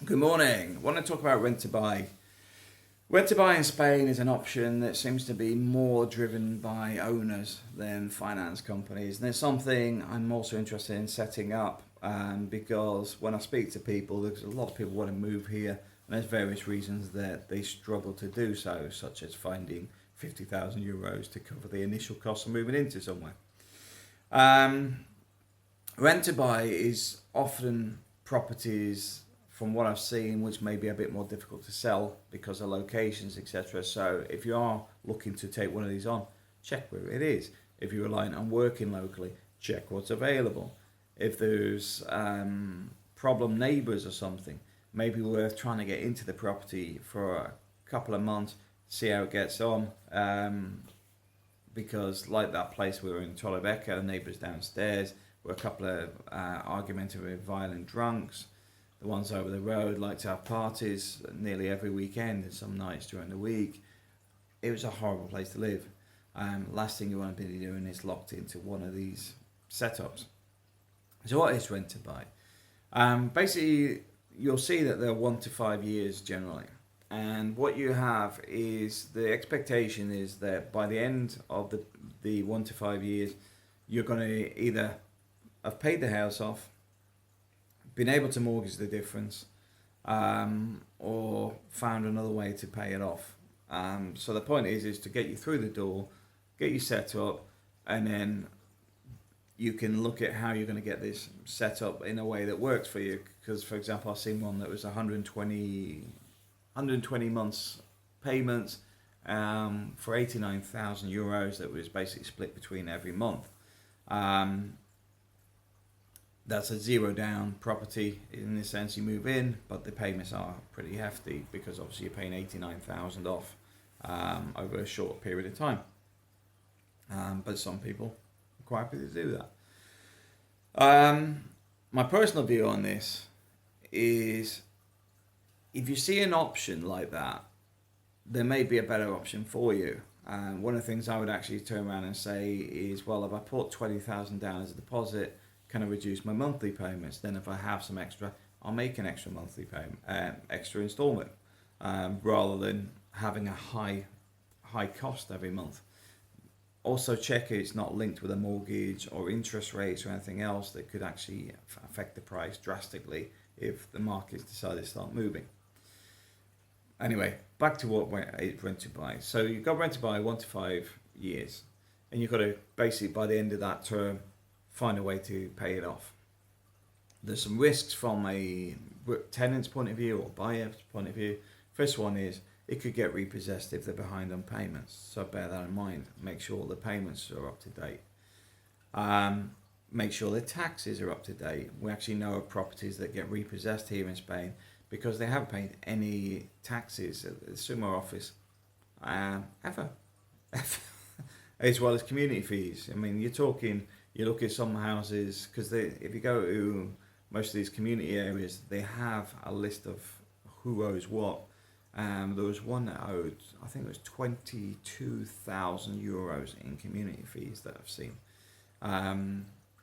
Good morning. I want to talk about rent to buy. Rent to buy in Spain is an option that seems to be more driven by owners than finance companies. And it's something I'm also interested in setting up because when I speak to people, there's a lot of people want to move here, and there's various reasons that they struggle to do so, such as finding €50,000 to cover the initial cost of moving into somewhere. Rent to buy is often properties, from what I've seen, which may be a bit more difficult to sell because of locations, etc. So if you are looking to take one of these on, check where it is. If you're reliant on working locally, check what's available. If there's problem neighbours or something, maybe worth trying to get into the property for a couple of months, see how it gets on. Because like that place we were in Torrebecca, neighbours downstairs were a couple of argumentative, violent drunks. The ones over the road like to have parties nearly every weekend and some nights during the week. It was a horrible place to live. Last thing you want to be doing is locked into one of these setups. So what is rent to buy? Basically, you'll see that they're 1 to 5 years generally. And what you have is the expectation is that by the end of the 1 to 5 years, you're going to either have paid the house off, been able to mortgage the difference, or found another way to pay it off. So the point is to get you through the door, get you set up, and then you can look at how you're going to get this set up in a way that works for you. Because, for example, I've seen one that was 120 months payments for €89,000 that was basically split between every month. That's a zero down property in the sense you move in, but the payments are pretty hefty because obviously you're paying 89,000 off over a short period of time. But some people are quite happy to do that. My personal view on this is if you see an option like that, there may be a better option for you. One of the things I would actually turn around and say is, well, if I put 20,000 down as a deposit, can I reduce my monthly payments? Then if I have some extra, I'll make an extra monthly payment, extra installment, rather than having a high cost every month. Also check it's not linked with a mortgage or interest rates or anything else that could actually affect the price drastically if the markets decide to start moving. Anyway, back to what rent to buy. So you've got rent to buy 1 to 5 years, and you've got to basically by the end of that term find a way to pay it off. There's some risks from a tenant's point of view or buyer's point of view. First one is it could get repossessed if they're behind on payments. So bear that in mind. Make sure the payments are up to date. Make sure the taxes are up to date. We actually know of properties that get repossessed here in Spain because they haven't paid any taxes at the SUMA office ever. As well as community fees. I mean, you look at some houses, because if you go to most of these community areas, they have a list of who owes what. There was one that owed, I think it was €22,000 in community fees that I've seen.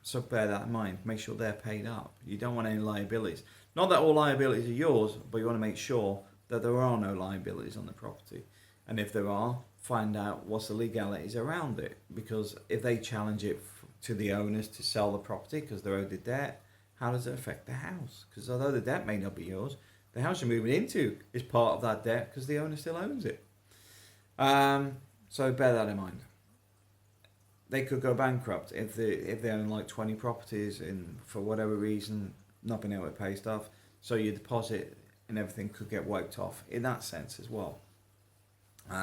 So bear that in mind. Make sure they're paid up. You don't want any liabilities. Not that all liabilities are yours, but you want to make sure that there are no liabilities on the property. And if there are, find out what's the legalities around it. Because if they challenge it to the owners to sell the property because they're owed the debt, how does it affect the house? Because although the debt may not be yours, the house you're moving into is part of that debt because the owner still owns it. So bear that in mind. They could go bankrupt if they own like 20 properties and for whatever reason not being able to pay stuff. So your deposit and everything could get wiped off in that sense as well.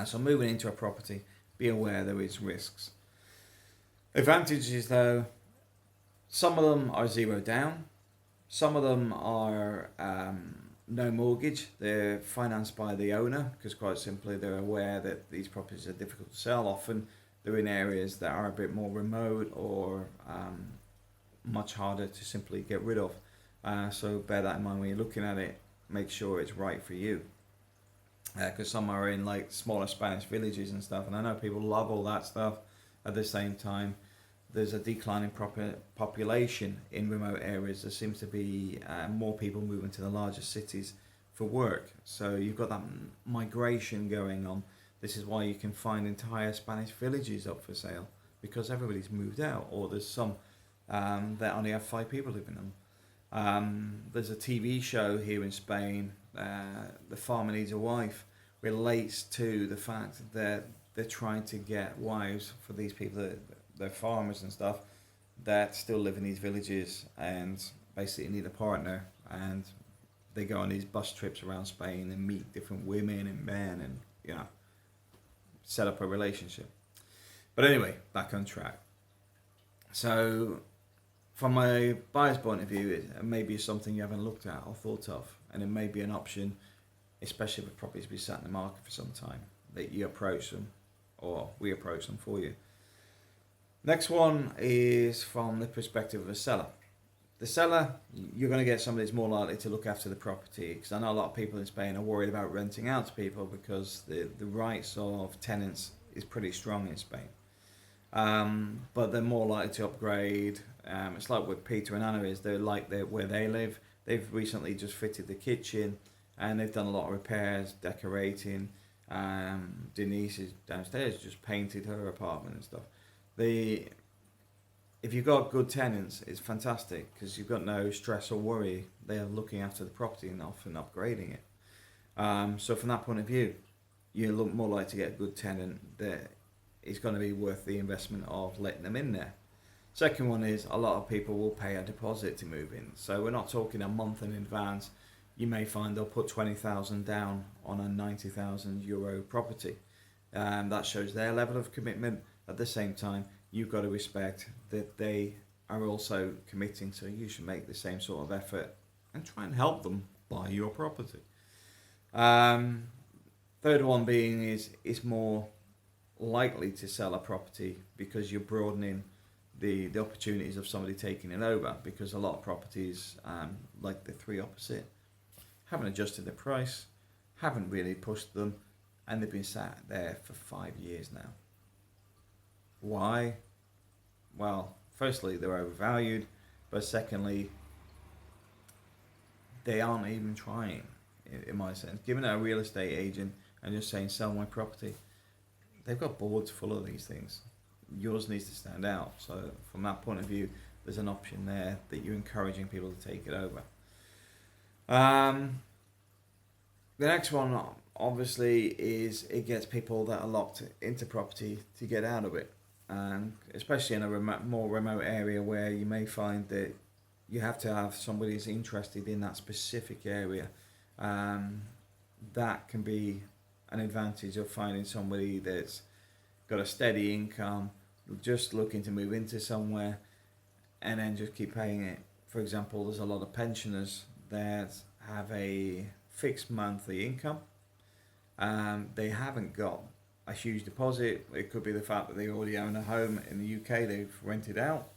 So moving into a property, be aware there is risks. Advantages though, some of them are zero down, some of them are no mortgage, they're financed by the owner because quite simply they're aware that these properties are difficult to sell. Often they're in areas that are a bit more remote or much harder to simply get rid of. So bear that in mind when you're looking at it, make sure it's right for you. Because some are in like smaller Spanish villages and stuff, and I know people love all that stuff. At the same time, there's a decline in population in remote areas. There seems to be more people moving to the larger cities for work. So you've got that migration going on. This is why you can find entire Spanish villages up for sale, because everybody's moved out, or there's some that only have 5 people living in them. There's a TV show here in Spain, The Farmer Needs a Wife, relates to the fact that they're trying to get wives for these people that they're farmers and stuff that still live in these villages and basically need a partner, and they go on these bus trips around Spain and meet different women and men and, you know, set up a relationship. But anyway, back on track. So from a buyer's point of view, it may be something you haven't looked at or thought of, and it may be an option, especially if a property's been sat in the market for some time, that you approach them or we approach them for you. Next one is from the perspective of a seller. The seller, you're going to get somebody that's more likely to look after the property, because I know a lot of people in Spain are worried about renting out to people because the rights of tenants is pretty strong in Spain. But they're more likely to upgrade. It's like what Peter and Anna is. They're like where they live. They've recently just fitted the kitchen and they've done a lot of repairs, decorating. Denise is downstairs, just painted her apartment and stuff. If you've got good tenants, it's fantastic because you've got no stress or worry. They are looking after the property and often upgrading it. So from that point of view, you look more likely to get a good tenant that is going to be worth the investment of letting them in there. Second one is a lot of people will pay a deposit to move in. So we're not talking a month in advance. You may find they'll put 20,000 down on a 90,000 euro property. That shows their level of commitment. At the same time, you've got to respect that they are also committing, so you should make the same sort of effort and try and help them buy your property. Third one being is it's more likely to sell a property because you're broadening the opportunities of somebody taking it over, because a lot of properties, like the 3 opposite, haven't adjusted the price, haven't really pushed them, and they've been sat there for 5 years now. Why? Well, firstly, they're overvalued, but secondly, they aren't even trying, in my sense. Giving it a real estate agent and just saying, sell my property, they've got boards full of these things. Yours needs to stand out. So from that point of view, there's an option there that you're encouraging people to take it over. The next one, obviously, is it gets people that are locked into property to get out of it. Especially in a more remote area where you may find that you have to have somebody who's interested in that specific area. That can be an advantage of finding somebody that's got a steady income, just looking to move into somewhere, and then just keep paying it. For example, there's a lot of pensioners that have a fixed monthly income. They haven't got a huge deposit. It could be the fact that they already own a home in the UK they've rented out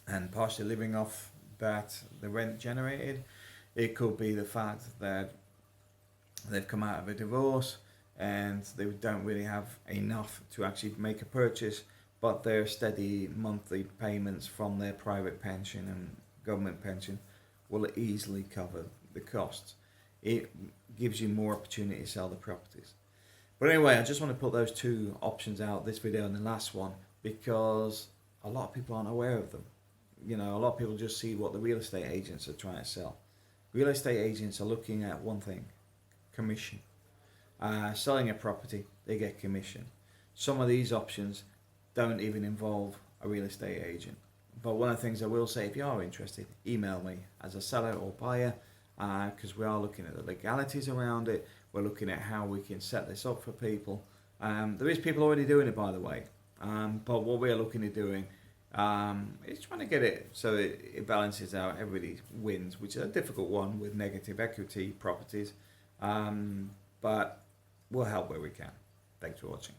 and partially living off that the rent generated. It could be the fact that they've come out of a divorce and they don't really have enough to actually make a purchase, but their steady monthly payments from their private pension and government pension will easily cover the costs. It gives you more opportunity to sell the properties. But anyway, I just want to put those 2 options out, this video and the last one, because a lot of people aren't aware of them. You know, a lot of people just see what the real estate agents are trying to sell. Real estate agents are looking at one thing: commission. Selling a property, they get commission. Some of these options don't even involve a real estate agent. But one of the things I will say, if you are interested, email me as a seller or buyer, because we are looking at the legalities around it. We're looking at how we can set this up for people. There is people already doing it, by the way. But what we're looking at doing is trying to get it so it balances out. Everybody wins, which is a difficult one with negative equity properties. But we'll help where we can. Thanks for watching.